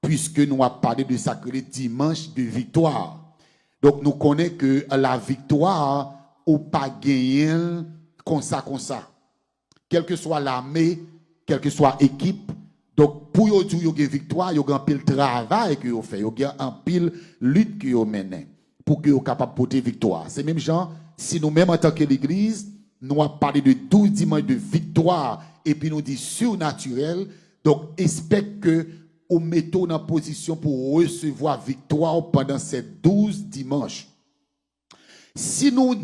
puisque nous avons parlé de sacré dimanche de victoire. Donc nous connaissons que la victoire, ou pas gagner comme ça. Quelle que soit l'armée, quelle que soit l'équipe. Donc pour vous dire que vous avez victoire, vous avez un pile travail que vous faites, vous avez un pile lutte que vous menez pour que vous soyez capable de porter victoire. C'est même genre, si nous-mêmes en tant que l'Église, nous avons parlé de 12 dimanches de victoire et puis nous dit surnaturel, donc espère que vous mettez en position pour recevoir victoire pendant ces 12 dimanches. Si nous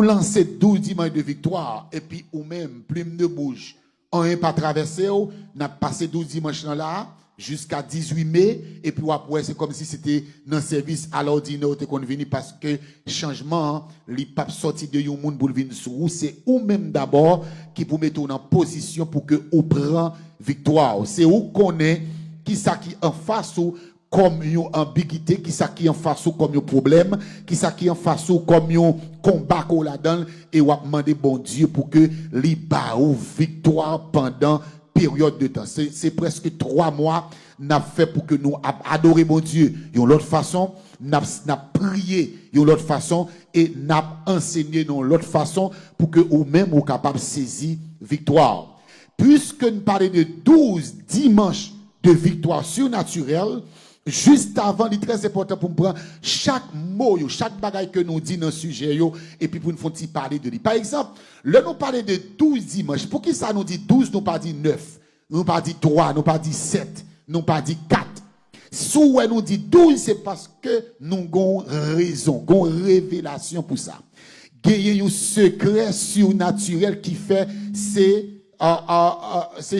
lançons 12 dimanches de victoire et puis ou même plume de bouge, on n'est pas traversé, on a passé 12 dimanches là jusqu'à 18 mai et puis après c'est comme si c'était dans service à l'ordinaire qu'on venu parce que changement les papes sorti de yon monde pour venir sur vous, c'est ou même d'abord qui pour mettre en position pour que on prend victoire. C'est où connaît qui ça qui en face ou comme une ambiguïté, qui ça qui en face ou comme un problème, qui ça qui en face ou comme un combat qu'on la donne et on demander bon Dieu pour que li ba ou victoire pendant période de temps. C'est presque 3 mois n'a fait pour que nous adorer mon Dieu d'une autre façon, n'a prié d'une autre façon et n'a enseigné d'une autre façon pour que ou même ou capable saisir victoire. Puisque nous parlons de 12 dimanches de victoire surnaturelle, juste avant, il est très important pour nous prendre chaque mot, chaque bagaille que nous disons dans le sujet, et puis pour nous faire parler de lui. Par exemple, là, nous parlons de 12 dimanches. Pour qui ça nous dit 12, nous pas dit 9, nous pas dit 3, nous pas dit 7, nous pas dit 4. Si nous dit 12, c'est parce que nous avons raison, nous avons révélation pour ça. Il y a un secret surnaturel qui fait ces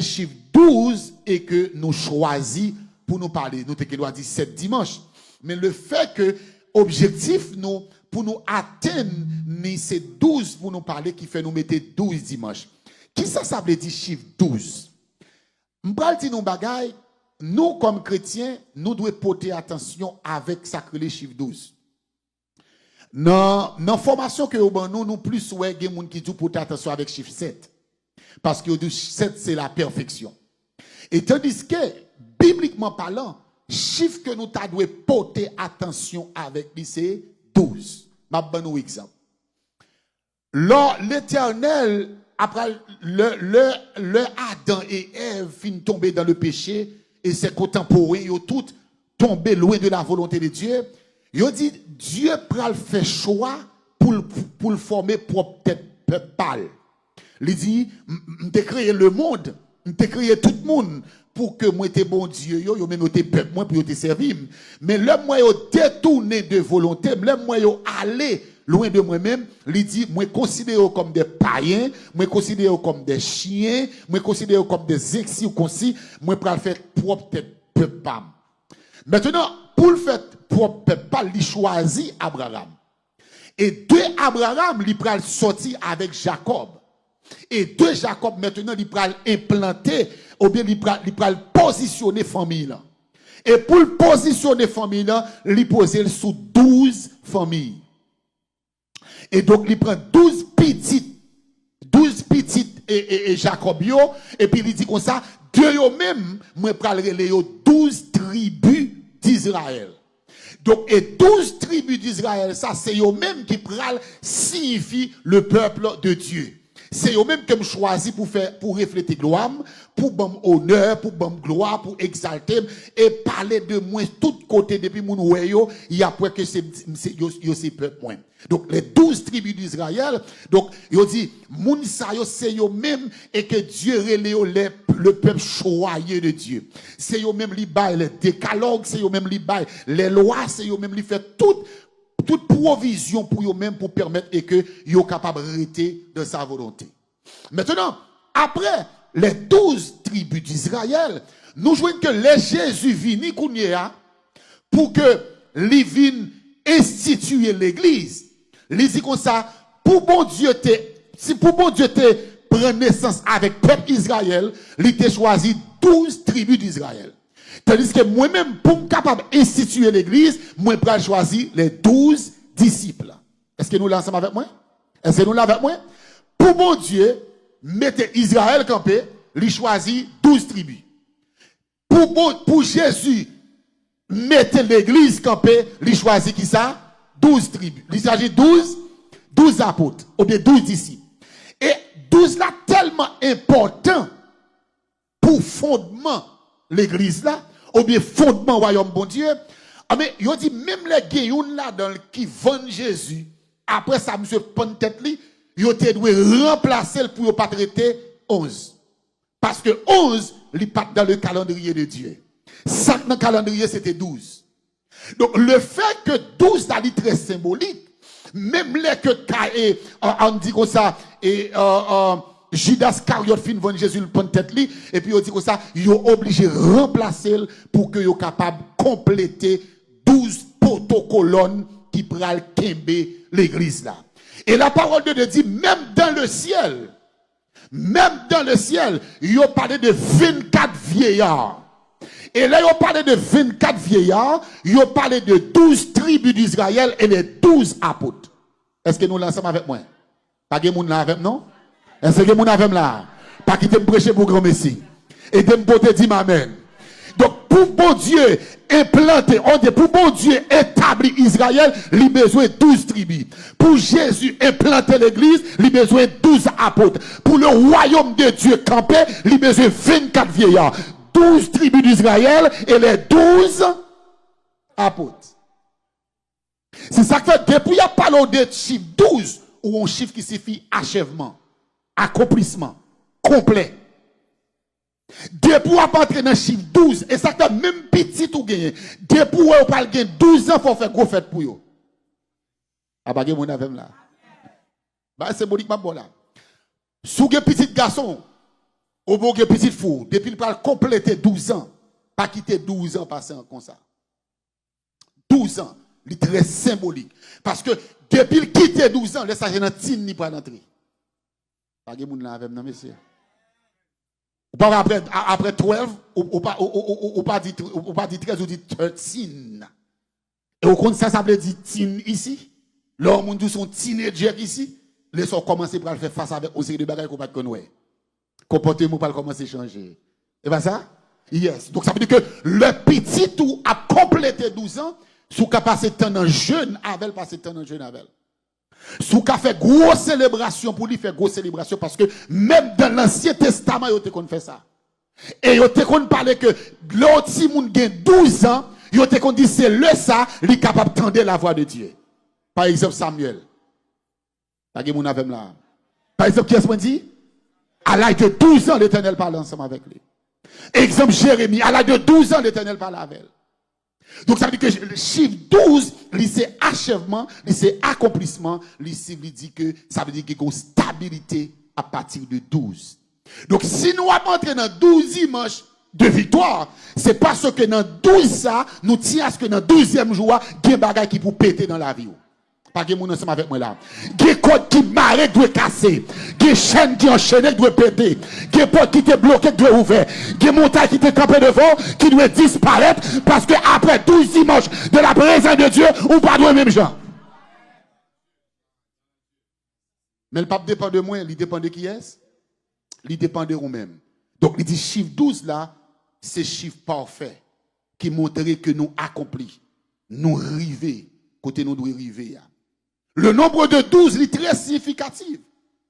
chiffres 12 et que nous choisissons pour nous parler. Nous avons dit 7 dimanches. Mais le fait que objectif nous pour nous atteindre c'est 12 pour nous parler qui fait nous mettre 12 dimanches. Qui ça veut dire chiffre 12? M'bral di nou bagay, nous comme chrétiens, nous devons porter attention avec sacré les chiffres 12. Dans la formation que nous plus ouais des gens qui disent porter attention avec chiffre 7. Parce que 7 c'est la perfection. Et tandis que bibliquement parlant, chiffre que nous devons porter attention avec lui c'est 12. Je vais vous un exemple. L'Éternel, après le Adam et Ève finissent tomber dans le péché et ses contemporains, ils ont tous tombé loin de la volonté de Dieu. Ils ont dit, Dieu pral fait choix pour le former propre peuple pâle. Il dit, m'te créé le monde, m'te créé tout le monde pour que moi te bon Dieu, yo même te peuple moi pour te servir. Mais le moi yo détourné de volonté, le moi yo allé loin de moi-même, il dit, moi considère comme des païens, moi considère comme des chiens, moi considère comme des exis ou concis, moi pral faire propre peuple pam. Maintenant, pour le faire propre peuple pam, il choisit Abraham. Et de Abraham, il pral sortir avec Jacob. Et de Jacob, maintenant, il pral implanter, ou bien il pral positionner famille là. Et pour le positionner famille là, il pose sous 12 familles. Et donc, il prend 12 petites et Jacobio, et puis il dit comme ça, Dieu même, moi pral relé 12 tribus d'Israël. Donc, et 12 tribus d'Israël, ça, c'est eux même qui pral signifie le peuple de Dieu. C'est eux-mêmes que je choisis pour refléter gloire, pour bon honneur, pour bon gloire, pour exalter et parler de moi tout côté depuis mon ouéo, il y a pour que c'est peuple moins. Donc les 12 tribus d'Israël, donc il dit moun sa yo c'est eux-mêmes et que Dieu relève le peuple choyé de Dieu. C'est eux-mêmes li bail les décalogues, c'est eux-mêmes li bail les lois, c'est eux-mêmes li fait toute provision pour eux-mêmes pour permettre et que yo capable de rester dans sa volonté. Maintenant, après les 12 tribus d'Israël, nous jouons que les Jésus vini kounya pour que li vienne instituer l'église. Il dit comme ça, si pour bon Dieu te prend naissance avec peuple Israël, il te choisi 12 tribus d'Israël. Tandis que moi-même, pour me capable d'instituer l'église, moi, je choisir les 12 disciples. Est-ce que nous l'avons ensemble avec moi? Est-ce que nous l'avons avec moi? Pour mon Dieu, mettez Israël campé, il choisit 12 tribus. Pour Jésus, mettez l'église campée, il choisit qui ça? 12 tribus. Il s'agit 12 apôtres, ou bien 12 disciples. Et 12 là, tellement important pour fondement l'église là, ou bien fondement royaume bon Dieu. Ah mais, il dit, même les gayoun là, qui vendent Jésus, après ça, monsieur Pontet li, il te doit remplacer pour ne pas traiter 11. Parce que 11, il pas dans le calendrier de Dieu. 5 dans le calendrier, c'était 12. Donc, le fait que 12 est très symbolique, même les que on dit comme ça, et Judas Cariot fin vendre Jésus le tête li, et puis on dit comme ça, ils ont obligé de remplacer pour que soient capables de compléter 12 protocolons qui pral kembe l'église là. Et la parole de Dieu dit, même dans le ciel, ils ont parlé de 24 vieillards. Et là, ils ont parlé de 24 vieillards, ils ont parlé de 12 tribus d'Israël et les 12 apôtres. Est-ce que nous l'ensemble avec moi? Pas que moun là avec non? Est-ce que moun avec là? Pas qui te prêcher pour grand messie. Et de me dire amen. Donc, pour bon Dieu implanter, pour bon Dieu établir Israël, il a besoin de 12 tribus. Pour Jésus implanter l'église, il a besoin de 12 apôtres. Pour le royaume de Dieu camper, il a besoin de 24 vieillards. 12 tribus d'Israël et les 12 apôtres. C'est ça que fait, depuis il y a parlé de chiffre 12, ou un chiffre qui signifie achèvement, accomplissement, complet. Depuis on va entrer dans le chiffre 12, et ça fait même petit ou gagné. Depuis on va gagner 12 ans, il faut faire gros fête pour eux. Ah bah, mon avem là. Bah, c'est symbolique, ma bon là. Sous un petit garçon, ou bon petit fou, depuis il va compléter 12 ans, pas quitter 12 ans passer comme ça. 12 ans, c'est très symbolique. Parce que depuis il quitte 12 ans, laisse ça dans tin ni pas entrer. Pas de monde là avec non monsieur. Ou pas après 12 ou pas dit 13 ou dit 13. Et au compte ça veut dire tin ici. L'homme qui sont teenagers ici, les sont commencé à faire face avec aussi de bagages qu'on pas connaître. Comportement pas commencer à changer. Et bien ça? Yes. Donc ça veut dire que le petit tout a complété 12 ans, sous qu'a passé temps dans jeune avec, passé temps dans jeune avec. Sous qu'a fait grosse célébration pour lui faire grosse célébration parce que même dans l'Ancien Testament, il te fait ça. Et il te parler que l'autre si moun gen 12 ans, il te dit c'est le ça, il est capable d'entendre la voix de Dieu. Par exemple Samuel. Par exemple, qui est-ce qu'on dit? À l'âge de 12 ans, l'Éternel parle ensemble avec lui. Exemple, Jérémie, à l'âge de 12 ans, l'Éternel parle avec elle. Donc, ça veut dire que le chiffre 12, c'est achèvement, c'est accomplissement, dit que ça veut dire qu'il y a une stabilité à partir de 12. Donc, si nous avons entré dans 12 dimanches de victoire, c'est parce que dans 12 ça, nous tient à ce que dans 12e jour, il y a des bagages qui pour péter dans la vie. Pas de monde ensemble avec moi là. Des côtes qui marrent doivent casser. Des chaînes qui enchaînent doivent péter. Des portes qui étaient bloquées doivent ouvrir. Des montagnes qui étaient campées devant qui doivent disparaître parce que après 12 dimanches de la présence de Dieu, on pas de même gens. Mais le pape dépend de moi, il dépend de qui est-ce? Il dépend de vous-même. Donc il dit chiffre 12 là, c'est chiffre parfait qui montrerait que nous accomplis, nous arrivons, côté nous devons arriver. Le nombre de 12 est très significatif.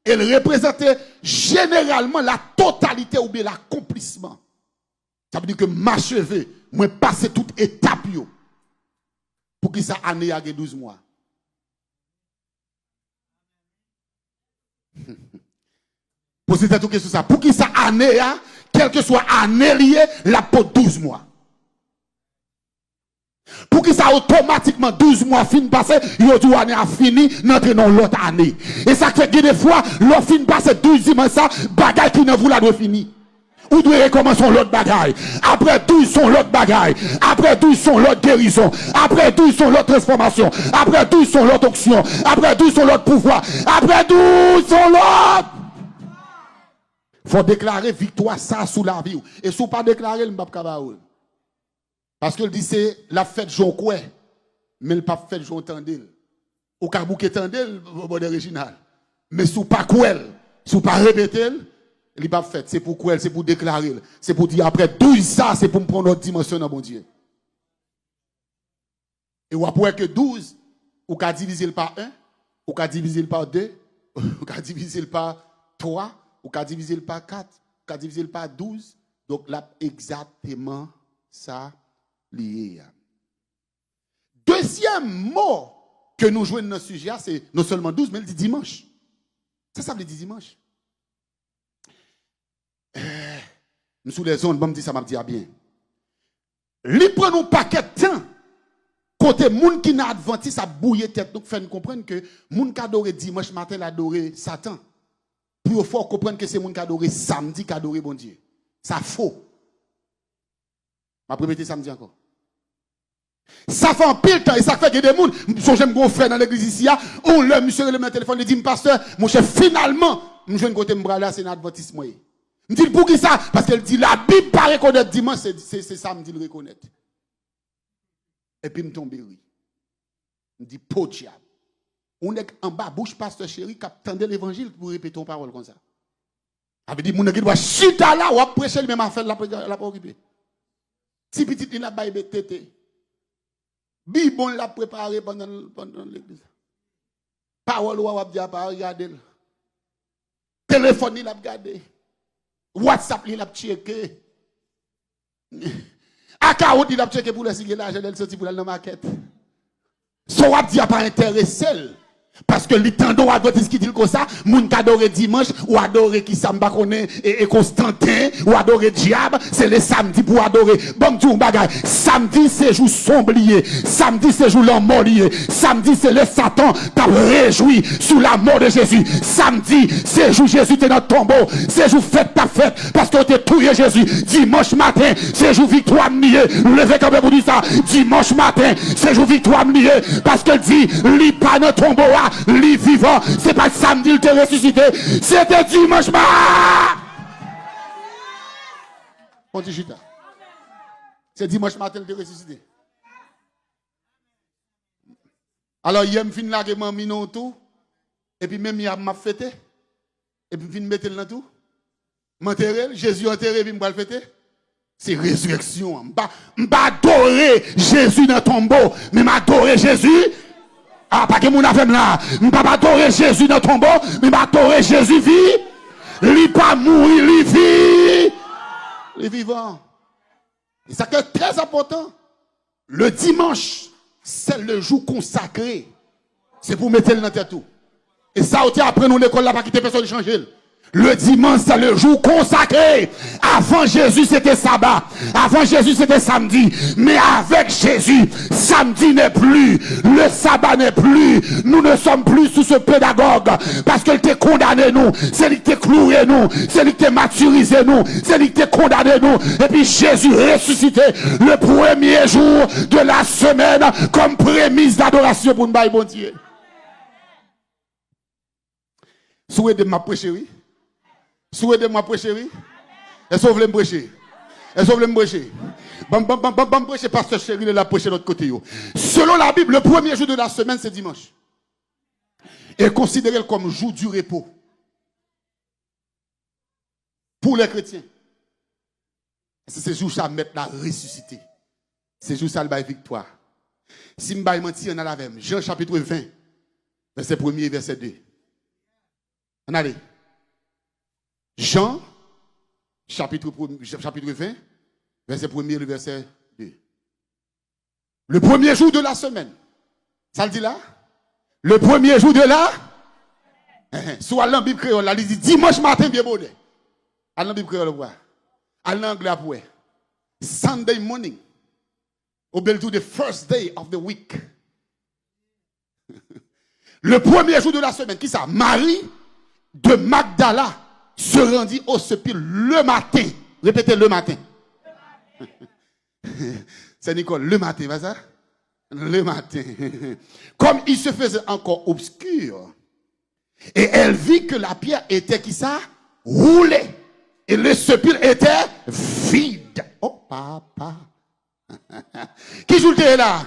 Elle représentait généralement la totalité ou bien l'accomplissement. Ça veut dire que m'achever, moi passer toute étape pour que ça année a 12 mois. Posez-vous toute question ça. Pour que ça année, quel que soit année liée, la pour 12 mois. Pour que ça automatiquement 12 mois fin passé, yo dit année a fini, n'entre dans l'autre année. Et ça fait que des fois, l'on fin passé 12 dimanches ça, bagaille qui ne vous la doit fini. Ou doit recommencer l'autre bagaille. Après 12 sont l'autre bagaille. Après 12 sont l'autre guérison. Après 12 sont l'autre transformation. Après 12 sont l'autre onction. Après 12 sont l'autre pouvoir. Après 12 sont l'autre. Faut déclarer victoire ça sous la vie. Et si vous pas déclarer le mbap kabaoul. Parce qu'il dit c'est la fête Jean Koué, mais le pas fête Jean Tandil. Au Kabouké Tandil, bon original. Mais sous pas Kouel, sous pas répéter, il pas fait. C'est pour Kouel, c'est pour déclarer. C'est pour dire après 12 ça, c'est pour me prendre notre dimension dans mon Dieu. Et ou après que 12, ou qu'à diviser par 1, ou qu'à diviser par 2, ou qu'à diviser par 3, ou qu'à diviser par 4, ou qu'à diviser par 12. Donc là, exactement ça lié. Deuxième mot que nous jouons dans ce sujet, c'est non seulement 12, mais il dit dimanche. Ça veut dire dimanche. Nous sous les zones, bon, me dit ça m'a dit bien. Li prend un paquet de temps. Côté moun qui n'a adventiste a bouillé tête, donc fait nous comprendre que moun qui adore dimanche matin l'adore Satan. Pour faut comprendre que c'est moun qui adore samedi qui adore bon Dieu. Ça faux. Je vais répéter samedi encore. Ça fait un pile temps et ça fait que des gens, j'aime mon frère dans l'église ici, on le monsieur le téléphone, il dit pasteur, mon chef finalement, je viens de côté me là c'est un adventiste moi. Me dit pour qui ça parce qu'elle dit la Bible pas reconnaître dimanche c'est samedi le reconnaître. Et puis me tombe oui. Me dit pot diable. On est en bas bouche pasteur chéri qui attendait l'évangile pour répéter une parole comme ça. Avait dit mon qui doit chita là ou prêcher le même affaire la pas occupé. Si petit il a baïbe tété. Bibon l'a préparé pendant l'église. Parole ou a dit à pas regarder. Téléphone il a regardé. WhatsApp il a checké. Account il a checké pour le signer l'argent elle sorti pour la maquette. So a dit a pas intéressé. Parce que les tendons adventistes qui disent comme ça, moun qui adore dimanche, ou adore qui samba connaît et Constantin, ou adore diable, c'est le samedi pour adorer. Bon, tu bagay. Samedi, c'est jour somblier. Samedi, c'est jour l'emmolier. Samedi, c'est le Satan qui a réjoui sous la mort de Jésus. Samedi, c'est jour Jésus était dans le tombeau. C'est jour fête ta fête. Parce que tu es tué Jésus. Dimanche matin, c'est jour victoire niée. Levez quand même pour dire ça. Dimanche matin, c'est jour victoire niée. Parce qu'elle dit, lit pas dans le tombeau. Li vivant, c'est pas samedi il te ressuscité, c'était dimanche matin. C'est dimanche matin il te ressuscité. Alors il me fin là que m'a mis non tout et puis même il m'a fêté et puis fin mettre dans tout. M'enterrer, Jésus enterré puis m'pa le fêter. C'est résurrection. M'pa adorer Jésus dans le tombeau, mais m'adorer Jésus. Ah, pas que mon affaire là. Je ne peux pas adorer Jésus dans le tombeau, mais je adorer Jésus vit. Il pas mourir, il vit. Il est vivant. Et ça c'est très important. Le dimanche, c'est le jour consacré. C'est pour mettre le dans tête tout. Et ça, après nous, l'école là, pas quitter personne de changer. Le dimanche, c'est le jour consacré. Avant Jésus, c'était sabbat. Avant Jésus, c'était samedi. Mais avec Jésus, samedi n'est plus. Le sabbat n'est plus. Nous ne sommes plus sous ce pédagogue. Parce qu'il t'a condamné nous. C'est lui qui t'a cloué nous. C'est lui qui t'a maturisé nous. C'est lui qui t'a condamné nous. Et puis Jésus ressuscité le premier jour de la semaine comme prémisse d'adoration pour nous, bon Dieu. Souhaitez ma prêcher, oui. Souhaitez-moi prêcher, oui. Est-ce que vous voulez me prêcher? Est-ce que vous voulez me prêcher? Bon, prêcher, pasteur chéri, il a prêché de l'autre côté. Selon la Bible, le premier jour de la semaine, c'est dimanche. Et considéré comme jour du repos. Pour les chrétiens. C'est ce jour ça mettre la ressuscité. C'est ce jour ça le bail victoire. Si je ne mentir, on a la même. Jean chapitre 20, verset 1 et verset 2. On allez. Jean, chapitre 20, verset 1 et verset 2. Le premier jour de la semaine. Ça le dit là? Le premier jour de la? Soit l'an Bible créole, là, il dit dimanche matin, bien bonnet. À l'an Bible créole, quoi? À l'anglais, après. Sunday morning. Au bel jour, the first day of the week. Le premier jour de la semaine. Qui ça? Marie de Magdala se rendit au sépulcre le matin. Répétez le matin. C'est Nicole, le matin, va ça? Le matin. Comme il se faisait encore obscur. Et elle vit que la pierre était qui ça? Roulée. Et le sépulcre était vide. Oh papa. Qui joue le là?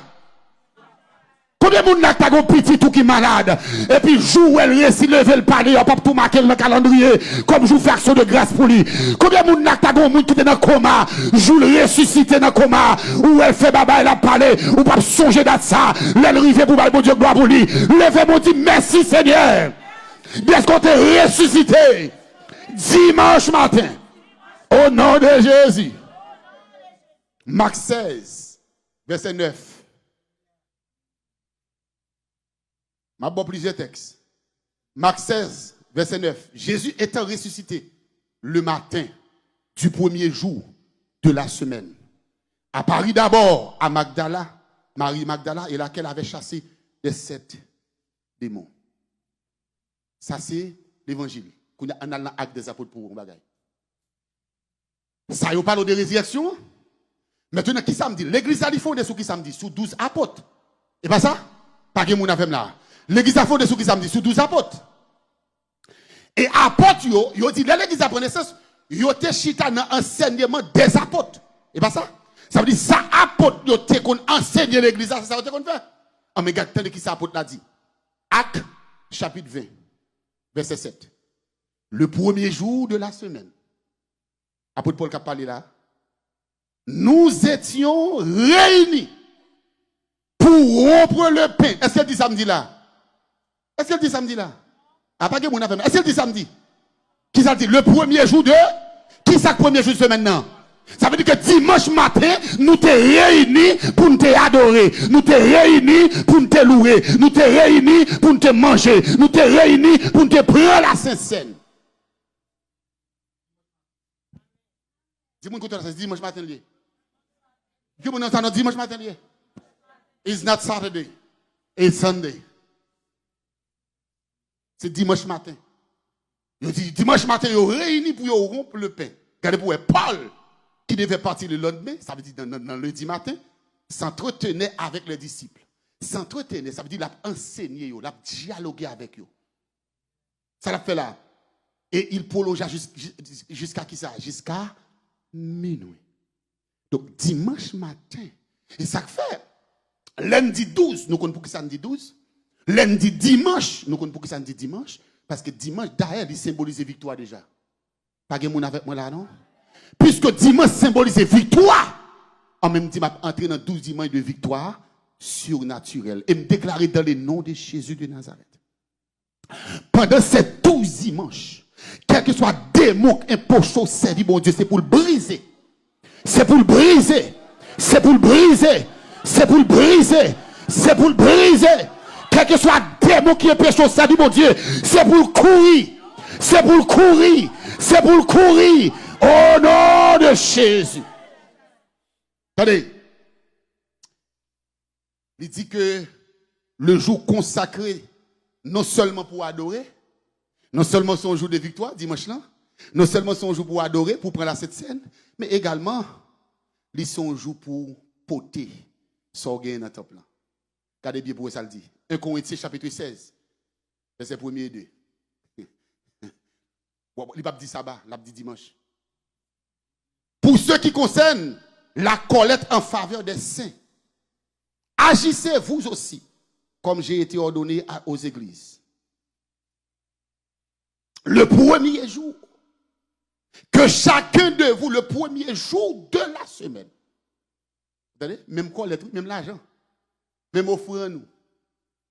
Combien de monde n'a pas petit tout qui est malade? Et puis, joue, elle réussit, lever le panier, on peut tout marquer le calendrier, comme joue faire action de grâce pour lui. Combien de monde n'a pas monde qui est dans le coma, joue le ressusciter dans le coma, ou elle fait baba, elle a parlé, ou pas songer d'être ça, elle rive pour bon Dieu, gloire pour lui. Levez mon dit, merci Seigneur. Bien qu'on t'ait ressuscité dimanche matin. Au nom de Jésus. Marc 16, verset 9. Je vais plusieurs textes. Marc 16, verset 9. Jésus étant ressuscité le matin du premier jour de la semaine. À Paris d'abord, à Magdala, Marie Magdala, et laquelle avait chassé les 7 démons. Ça, c'est l'évangile. On a dans l'acte des apôtres pour un bagage. Ça, il parle de résurrection. Maintenant, qui ça me dit? L'église a fondé sur qui ça me dit? Sous 12 apôtres. Et pas ça? Pas que mon affaire là. L'église a fondé sur qui ça me dit? Sous 12 apôtres. Et apôtres, yo dit, l'église a pris naissance, yo te chita dans l'enseignement des apôtres. Et pas ça? Ça veut dire, ça apôtre, yo te qu'on enseigne l'église, ça te qu'on fait. Ah, mais regardez qui ça apôtre l'a dit. Acte, chapitre 20, verset 7. Le premier jour de la semaine. Apôtre Paul qui a parlé là. Nous étions réunis pour rompre le pain. Est-ce qu'elle dit samedi là? Est-ce qu'elle dit samedi là? Ah, pas que mon affaire. Est-ce qu'elle dit samedi? Qui ça dit? Le premier jour de? Qui ça le premier jour de semaine maintenant? Ça veut dire que dimanche matin, nous te réunis pour nous te adorer. Nous te réunis pour nous te louer. Nous te réunis pour nous te manger. Nous te réunis pour nous te prendre la Sainte-Seine. Dis-moi que c'est dimanche matin. Dis-moi que c'est dimanche matin. It's not Saturday. It's Sunday. C'est dimanche matin. Dimanche matin, ils sont réunis pour rompre le pain. Regardez pour Paul, qui devait partir le lendemain, ça veut dire dans le lundi matin, s'entretenait avec les disciples. S'entretenait, ça veut dire qu'il a enseigné, il a dialogué avec eux. Ça l'a fait là. Et il prolongea jusqu'à qui ça? Jusqu'à minuit. Donc dimanche matin. Et ça fait lundi 12, nous connaissons pour qui ça dit 12. Lundi dimanche, nous connaissons pour qui ça dit dimanche. Parce que dimanche, d'ailleurs, il symbolise victoire déjà. Pas de monde avec moi là, non? Puisque dimanche symbolise victoire, en même temps, je entrer dans 12 dimanches de victoire surnaturelle. Et me déclarer dans le nom de Jésus de Nazareth. Pendant ces 12 dimanches, quel que soit démon, impocho, servi, bon Dieu, c'est pour le briser. C'est pour le briser. C'est pour le briser. C'est pour le briser. C'est pour le briser. Quel que soit démon qui est péché au servi, mon Dieu, c'est pour le courir. C'est pour le courir. C'est pour le courir. Au nom de Jésus. Attendez. Il dit que le jour consacré, non seulement pour adorer, non seulement son jour de victoire, dimanche là, non seulement son jour pour adorer, pour prendre la Sainte Seine, mais également, il son jour pour poter, sorgner dans le temple là. Regardez bien pour ça le dit. 1 Corinthiens chapitre 16, verset 1er et 2. Il n'a pas dit sabbat, il a dit dimanche. Pour ceux qui concernent la collecte en faveur des saints, agissez vous aussi, comme j'ai été ordonné aux églises. Le premier jour, que chacun de vous, le premier jour de la semaine, vous voyez, même collecte, même l'argent, même offrande,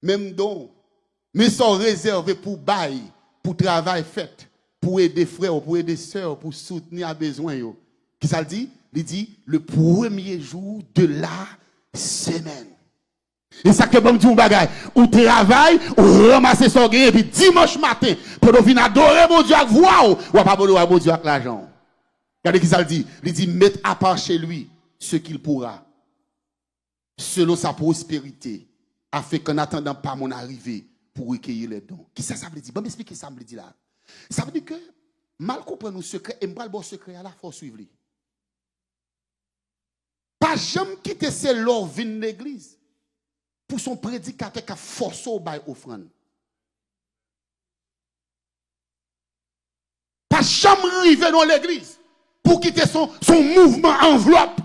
même don, mais sont réservés pour bail, pour travail fait, pour aider frères, pour aider sœurs, pour soutenir à besoin. Qui ça le dit? Il dit le premier jour de la semaine. Et ça que bon dit un bagage, ou travail, ou ramasser son gain, et puis dimanche matin, pour nous venir adorer mon Dieu avec voix, ou pas adorer mon Dieu avec l'argent. Regardez qui ça le dit? Il dit mettre à part chez lui ce qu'il pourra, selon sa prospérité, afin qu'en attendant pas mon arrivée, pour recueillir les dons. Qui ça veut dire? Bon, m'expliquer ça me dit là. Ça veut dire que, mal comprendre nos secrets, et m'bral bon secret à la force suivre. Pas jamais quitter ces lors vin l'église pour son prédicateur qui a forcé au bail offrande. Pas jamais arriver dans l'église pour quitter son mouvement enveloppe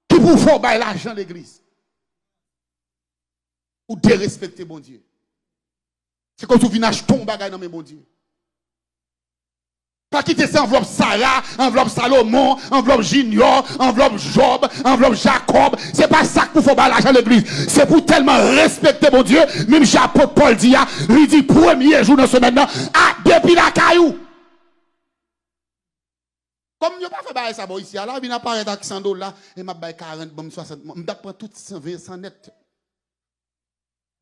qui pour faire bail l'argent l'église. ou dérespecter bon Dieu. C'est comme si vous venez acheter ton bagage dans mes bon Dieu. Pas quitter ça enveloppe Sarah, enveloppe Salomon, enveloppe Junior, enveloppe Job, enveloppe Jacob. C'est pas ça que vous faut l'argent à l'église. C'est pour tellement respecter mon Dieu. Même j'apôtre Paul dit, lui dit premier jour dans ce maintenant, depuis la caillou. Comme nous pas fait bailler ça bon ici, là, il apparaît avec 100 $, et m'a baille 40, bon 60, je prends tout 120, 100 net.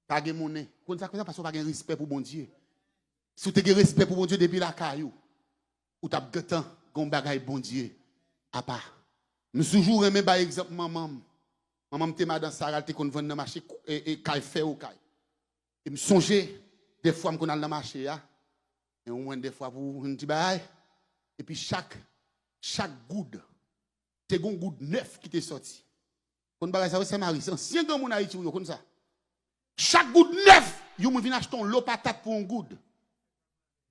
Pas de monnaie. Comme ça, parce qu'on pas de respect pour bon Dieu. Si tu as respect pour bon Dieu depuis la caillou, ou tu as de temps, qu'on bagaille bon Dieu, à part. Nous toujours aimé par exemple maman. Maman te madame Sarah te kon vendre dans marché et kay fait ou kay. Et me songer des fois qu'on a dans marché ya. Et au moins des fois pour un petit bail. Et puis chaque goutte, te gon goutte neuf qui t'est sorti. Kon bagay ça c'est mari, c'est ancien grand moun Haïti ou comme ça. Chaque goutte neuf, yo moun vinn acheter un lot patate pour un goutte.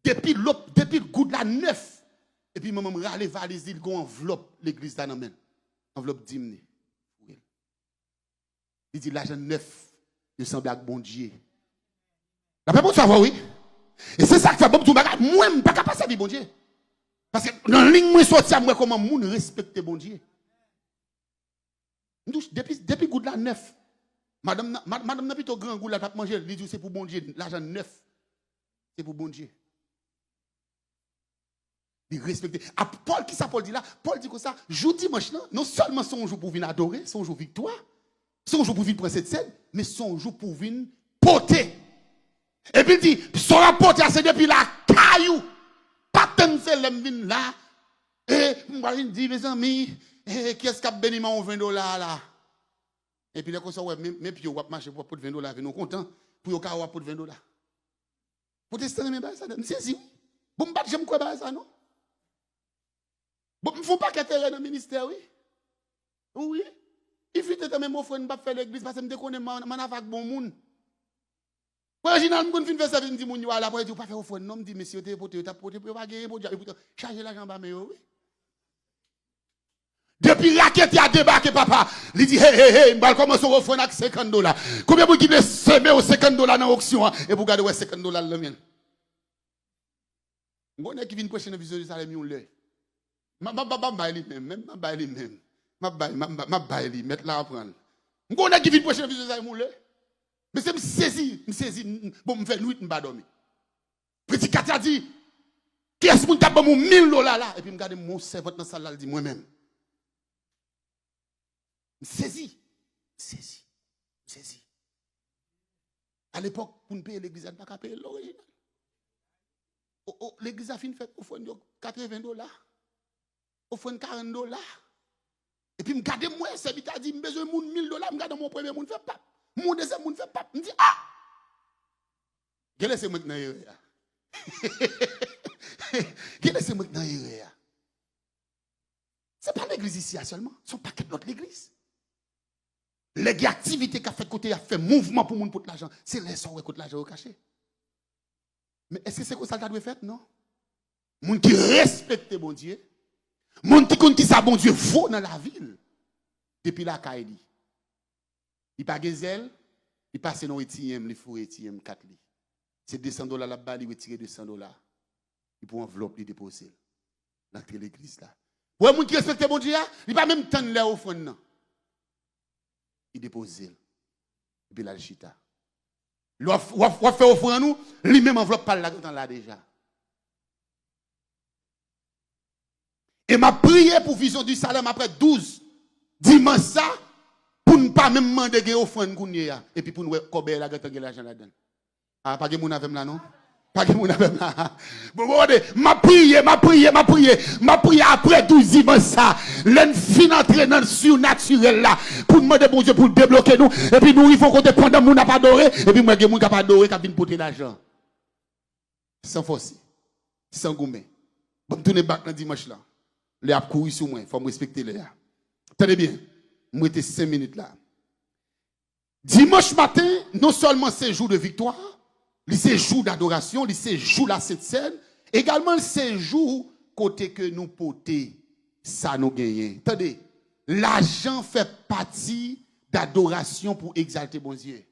Depuis le goutte la neuf. Et puis maman me rale valise il gon enveloppe l'église là nan men. Enveloppe dimné. Il dit l'argent neuf, il semble avec bon Dieu. La paix pour savoir oui. Et c'est ça qui fait bon tout bagage, moi je pas capable de servir bon Dieu. Parce que dans la ligne moi sorti moi comment moun respecter bon Dieu. Depuis goutte la neuf. Madame n'a plutôt grand goût là pas manger, il dit c'est pour bon Dieu, l'argent neuf. C'est pour bon Dieu. Il respecte. Paul qui ça Paul dit là, Paul dit comme ça, jour dimanche non seulement son jour pour venir adorer, son jour victoire, son jour pour venir prendre cette scène, mais son jour pour venir porter. Et puis il dit, son rapport c'est depuis la caillou. Pas tant de l'aime vin là. Et moi je dis mes amis, qu'est-ce qu'a béni mon $20 là? Et puis là comme ça ouais, même puis on va marcher pour $20, nous content pour yo ka pour $20. Protestant même pas ça, me saisi. Bon pas j'aime quoi ça non? Bon, il ne faut pas qu'être dans le ministère, oui. Oui. Il faut que même mon frère ne pas faire l'église parce que je me déconne, je avec bon monde. Pour original, je faire ça, je me dis, je vais après, je ne pas faire au frère. Non, je me dis, monsieur, tu as porté, tu vas gagner, charger l'argent, mais oui. Depuis raquette a débarqué, papa. Il dit, hey, je vais commencer à offrir avec $50. Combien vous voulez semer aux $50 dans l'auction, et vous gardez $50 le mien. Vous qui vient prochaine vision de Salem, ma baili mettre là à prendre. M'gonne qui vient prochaine visite ça moule. Mais c'est me saisi bon me faire nuit m'pa dormir. Petit Katia dit qui est-ce moun t'a bon $1000 là et puis me garder mon servante dans salle là dit moi-même. Me saisi. À l'époque pour nous payer l'église pas payer l'original. L'église a fini fait offrande $80. Offrande $40. Et puis, je regarde moi, c'est vite à dire, je besoin de $1000, je regarde mon premier, je fait pas. Mon deuxième, je fait pas. Je dis, quel est ce mec dans le Quel est ce mec dans le Ce n'est pas l'église ici seulement, ce n'est pas que notre l'église. Les activités qu'a fait côté, a fait mouvement pour moun pour l'argent, c'est les sons qui l'argent caché. Mais est-ce que c'est comme ça que ça doit faire? Non. Moun qui respecte bon Dieu. Moun qui compte qui ça bon Dieu vaut dans la ville. Depuis la Kaili. Il pas gazelle, il passe dans ATM, il faut ATM 4 li. C'est $200 là-bas, il retire $200. Il pour enveloppe, il déposer. Dans l'église là. Ouais, moun qui respecte bon Dieu, il pas même temps les offrande non. Il dépose. Et puis là, le chita. Il va faire offrande nous, lui-même enveloppe pas là déjà. Et m'a prié pour vision du Salem après 12 dimanche ça pour ne pas même demander des offrandes kounya et puis pour nous cober la gâteau l'argent là-dedans. Ah pas que moun avec là non? Pas que moun avec là. Bon m'a prié après 12 dimanche ça, l'en fin entrer dans le surnaturel là pour demander bon Dieu pour débloquer nous et puis nous il faut qu'on te pendant moun n'a pas adoré et puis moi que moun n'a pas adoré qui vient porter l'argent. Sans force, sans gourmet. Bon tourner back dans dimanche là. Les a couru sur moi, il faut me respecter les gars. Tenez bien, moi j'étais 5 minutes là. Dimanche matin, non seulement c'est jour de victoire, c'est jour d'adoration, c'est jour la Sainte Seine, également c'est jour côté que nous porter ça nous gagner. Attendez, l'argent fait partie d'adoration pour exalter bon Dieu.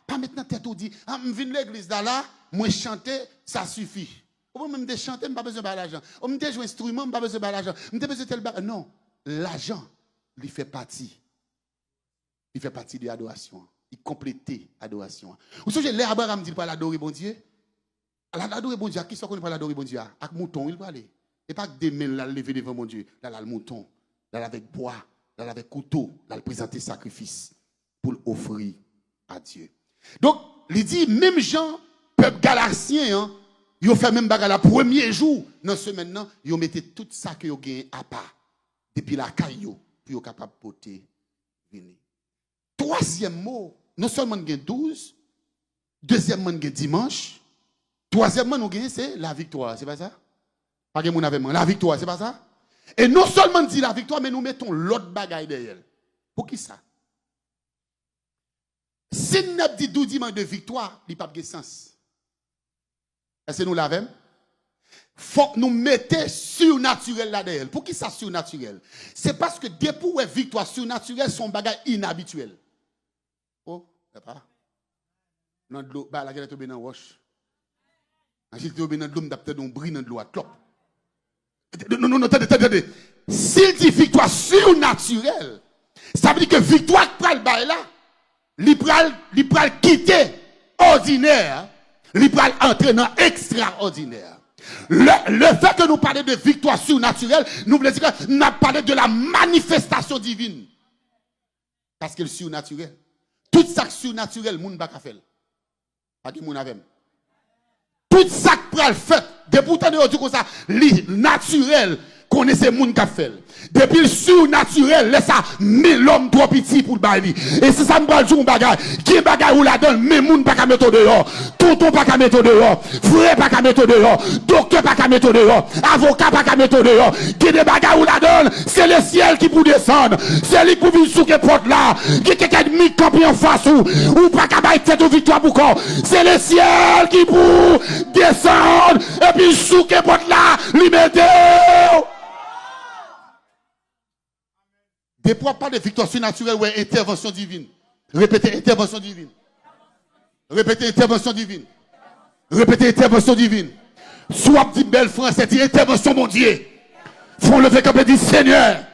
Pas maintenant tête ou dit, je viens de l'église là, moi chanter, ça suffit. Ou même de chanter, je pas besoin de l'argent. Ou même de jouer instrument, je pas besoin de l'argent. Je pas besoin de tel non, l'argent, il fait partie. Il fait partie de l'adoration. Il complète l'adoration. Vous savez, l'Abraham dit pas l'adorer bon Dieu. L'adorer bon Dieu, qui sont qu'on pas l'adorer bon Dieu? Avec mouton, il va aller. Et pas que des mains là lever devant mon Dieu. Là, le mouton. Là, avec bois. Là, avec couteau. Là, le présenter sacrifice pour l'offrir à Dieu. Donc, il dit, même Jean, peuple galatien, hein, ils ont fait même bagarre le premier jour. Dans ce maintenant, ils ont mis tout ça que ils ont gagné à part. Depuis la caillou, pour être capable de porter venir. Troisième mot, non seulement nous avons 12, deuxièmement nous avons dimanche, troisièmement nous avons c'est la victoire, c'est pas ça? Pas que mon avènement, la victoire, c'est pas ça? Et non seulement dit la victoire, mais nous mettons l'autre bagaille derrière. Pour qui ça? Si nous avons dit 12 dimanches de victoire, il n'y a pas de sens. Est-ce que nous l'avons? Il faut que nous mettions surnaturel là derrière. Pour qui ça surnaturel? C'est parce que depuis la victoire surnaturelle, son bagage inhabituel. Oh, c'est pas. Dans l'eau, la gueule est tombée dans la roche. Quand il est tombé dans l'eau, il a peut-être un bris dans l'eau à clop. Non, attendez. S'il dit victoire surnaturelle, ça veut dire que victoire qui prend le là, il prend quitter ordinaire, il prend entrer dans extraordinaire. Le fait que nous parlons de victoire surnaturelle, nous voulons dire que nous parlons de la manifestation divine. Parce que le surnaturel, tout ça surnaturel, le monde ne peut pas faire. Pas que monde avec. Tout ça qui prend le fait, depuis pourtant de dire comme ça, le naturel, connaissez le monde qui fait. Depuis le surnaturel, laisse ça, mais l'homme trop petit pour le bailler. Et si ça me parle de bagage, qui est bagage ou la donne, mais moun pas qu'à mettre dehors, tonton pas qu'à mettre dehors, frère pas qu'à mettre dehors, docteur pas qu'à mettre dehors, avocat pas qu'à mettre dehors, qui est des bagages ou la donne, c'est le ciel qui pour descendre, c'est lui qui pour venir sous que porte là, qui est quelqu'un de mi-campé en face ou pas qu'à bailler tête ou victoire pour corps, c'est le ciel qui pour descendre, et puis sous que porte là, lui mettez. Des fois, pas de victoire surnaturelle ou intervention divine. Répétez intervention divine. Répétez intervention divine. Répétez intervention divine. Soit dit belle français, dit intervention mon Dieu. Faut lever comme dit Seigneur.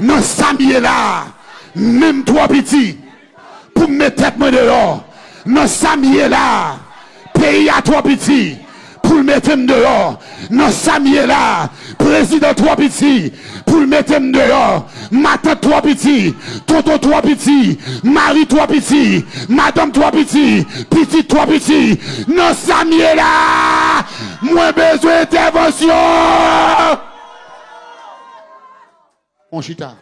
Non, Samuel là, même toi petit, pour mettre tête moi dehors. Non, Samuel là, pays à toi petit. Pour le mettre dehors, non Samuel là, président trois petits, pour le mettre dehors, matin trois petits, tonton trois petits, mari trois petits, madame trois petits, petit trois petits, non Samuel là, moins besoin d'intervention. On chita.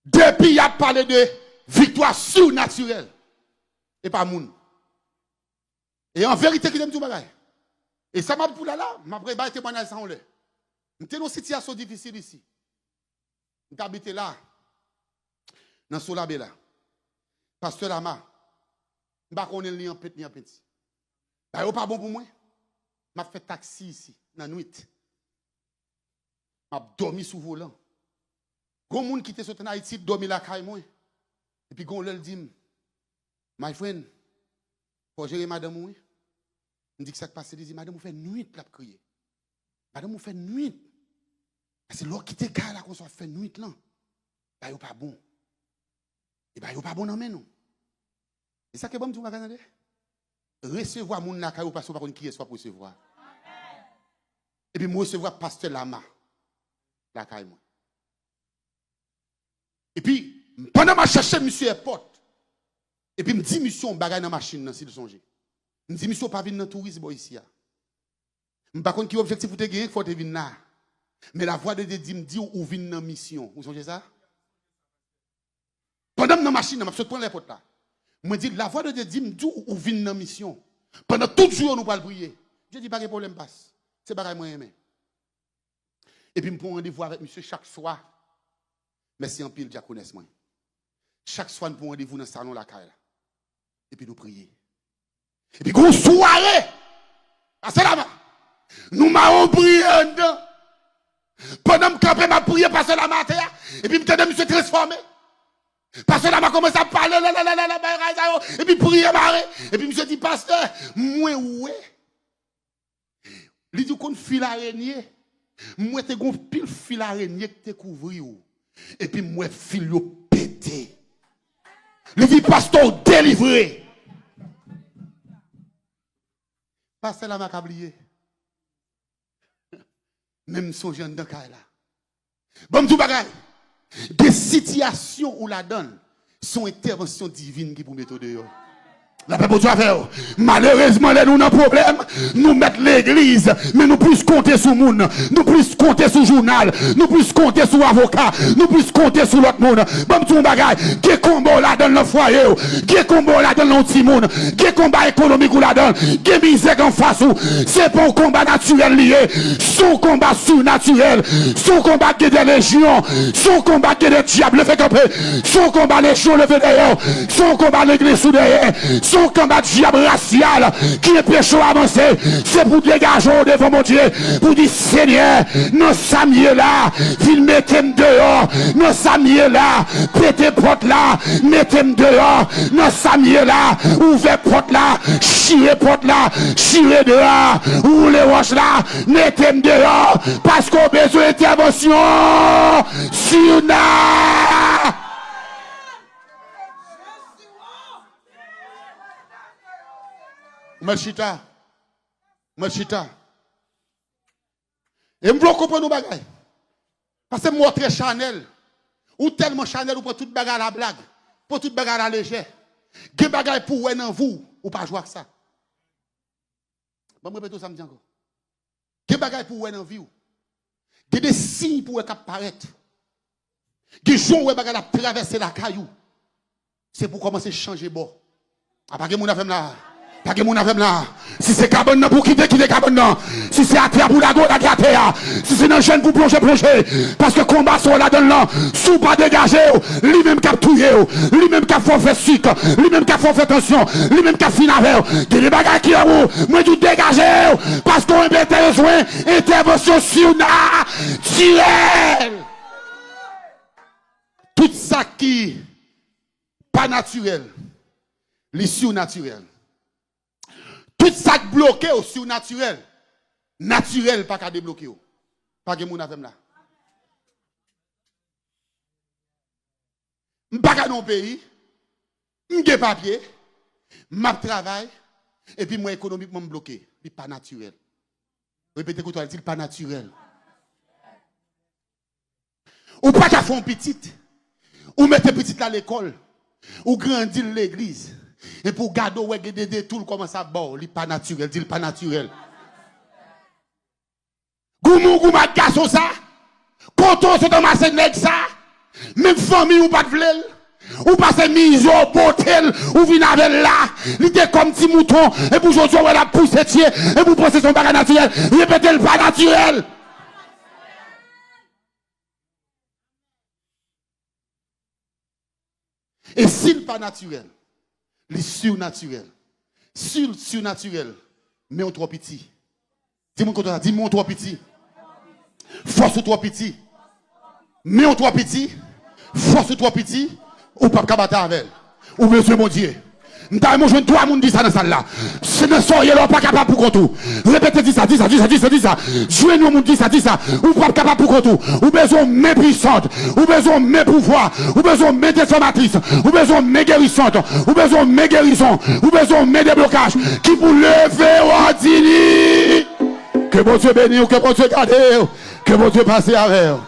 Depuis il a parlé de victoire surnaturelle, et pas moun. Et en vérité, qui aime tout bagaille. Et ça m'a pour là, m'a préparé témoignage sans le. Nous sommes dans une situation difficile ici. Nous habitons là, dans Solabé là. Pasteur Lama, je ne sais pas si en petit ni en petit. Ce n'est pas bon pour moi. Je fait taxi ici, dans la nuit. Je dormi sous volant. Il y a des gens qui sont en Haïti, dormi la caille moi. Et puis, il y dit, my friend, pour gérer madame, oui. On dit que ça passe, il dit, madame, vous faites nuit là pour crier. Madame, vous faites nuit. C'est l'eau qui te caille là qu'on soit fait nuit là. Bah, il pas bon. Et bah, il pas bon non mais non. Et ça que bon, tu vas regarder. Recevoir mon naka ou pas par qui est soit pour recevoir. Et puis moi recevoir pasteur Lama. La caille moi. Et puis pendant ma chercher monsieur porte. Et puis me dit monsieur on bagaille dans machine si le songer. Me dit monsieur pas venir dans tourisme ici. Par contre qui objectif pour te gagner faut te venir là. Mais la voix de Dieu me dit ou venir dans mission. Vous songez ça? Pendant dans machine m'a prendre les portes là. Me dit la voix de Dieu me dit ou venir dans mission. Pendant tout jour nous pas prier. Je dis pas de problème passe. C'est bagaille moi aimer. Et puis me prend rendez-vous avec monsieur chaque soir. Merci en pile diaconesse moi. Chaque soir nous prend rendez-vous dans le salon la caille. Et puis nous prier. Et puis une soirée. C'est là-bas. Nous m'avons prié dedans. Pendant que je m'a prié passer la matin. Et puis je monsieur transformé. Pasteur là, m'a commencé à parler, et puis prier, et puis monsieur dit, pasteur, moi, ouais. Il dit qu'on fil araignée. Moi, t'es gon pile fil araignée que t'es couvri. Et puis moi, fil yo pété. Il dit, pasteur, délivré. Pasteur là, m'a cablié. Même son jeune de là. Bon, tout bagay. Des situations où la donne sont interventions divines qui vous mettent dehors. La paix pour toi faire. Malheureusement, là, nous avons un problème. Nous mettons l'église, mais nous plus compter sur le monde. Nous plus compter sur le journal. Nous plus compter sur l'avocat. Nous plus compter sur l'autre monde. Bon, tout le bagage. Qui combat là dans le foyer. Qui combat là dans le petit monde. Qui combat économique ou là dedans. Qui misère en face. C'est pas un combat naturel lié. Son combat surnaturel. Son combat qui est des légions. Son combat qui est des diables. Le fait camper. Son combat les légions le fait d'ailleurs. Son combat l'église sous derrière. Son combat diable racial qui est péché avancé, c'est pour dégager devant mon Dieu, pour dire Seigneur, nous sommes là, mettez-moi dehors, nous sommes là, pétez porte là, mettez-moi dehors, nous sommes là, ouvrez porte là, chirez porte là, chirez dehors, roulez roche là, mettez-moi dehors, parce qu'on a besoin d'intervention sur nous. Machita. Et je veux comprendre nos bagailles. Parce que moi, très Chanel, ou tellement Chanel, ou pour toute bagarre à la blague, pour toute bagarre à la légère. Quel bagaille pour vous, dans vous, ou pas jouer avec ça. Je vais répéter ça, me dit encore. Quel bagaille pour vous, dans vous. Il y a des signes pour vous apparaître. Des jours où vous avez traversé la caillou. C'est pour commencer à changer bord. Après que vous avez là. Pas que mon avem là. Si c'est cabane pour quitter cabane là. Si c'est à terre pour la gauche, à terre. Si c'est dans chaîne pour plonger. Parce que combat sur la donne là. Sous pas dégagé. Lui-même qui a touillé. Lui-même qui a fait sucre. Lui-même qui a fait tension. Lui-même qui a fini avec. Il y a des bagages qui ont. Moi tout dégagé. Parce qu'on a besoin intervention surnaturelle. Tout ça qui pas naturel. Les surnaturels. Tout ça bloqué au surnaturel. Naturel, pas qu'à débloquer. Pas que mon avem là. Pas qu'à non pays. M'gé papier. M'a travail. Et puis moi économiquement bloqué. Puis pas naturel. Répétez que toi, dit pas naturel. Ou pas qu'à fond petite. Ou mettez petite à l'école. Ou grandir l'église. Et pour garder ouais des tout comment ça bon, il pas naturel, dit pas naturel. Goumou garçon ça. Coton c'est dans ma nèg ça. Même famille ou pas de vlel. Ou passe mise au potel ou vinn avec là, il était comme petit mouton et pour aujourd'hui on la pousse et pour penser son bagage naturel, répétez le pas naturel. Et s'il pas naturel, les surnaturels. Surnaturel, mais on trop petit. Dis-moi trop petit. Force trop petit. Mais on trop petit. Force trop petit. Ou pas capable avec. Ou monsieur mon Dieu. Nous jeune trois monde dit ça dans salle là. C'est ne soyez là pas capable pour tout. Répétez dit ça. Jouez nous monde dit ça. Ou pas capable pour tout. Ou besoin main puissante, ou besoin main pouvoir, ou besoin main transformatrice, ou besoin main guérissante, ou besoin main guérison, ou besoin main déblocage qui pour lever ordini. Que bon Dieu bénisse, que bon Dieu garde, que bon Dieu passe avec.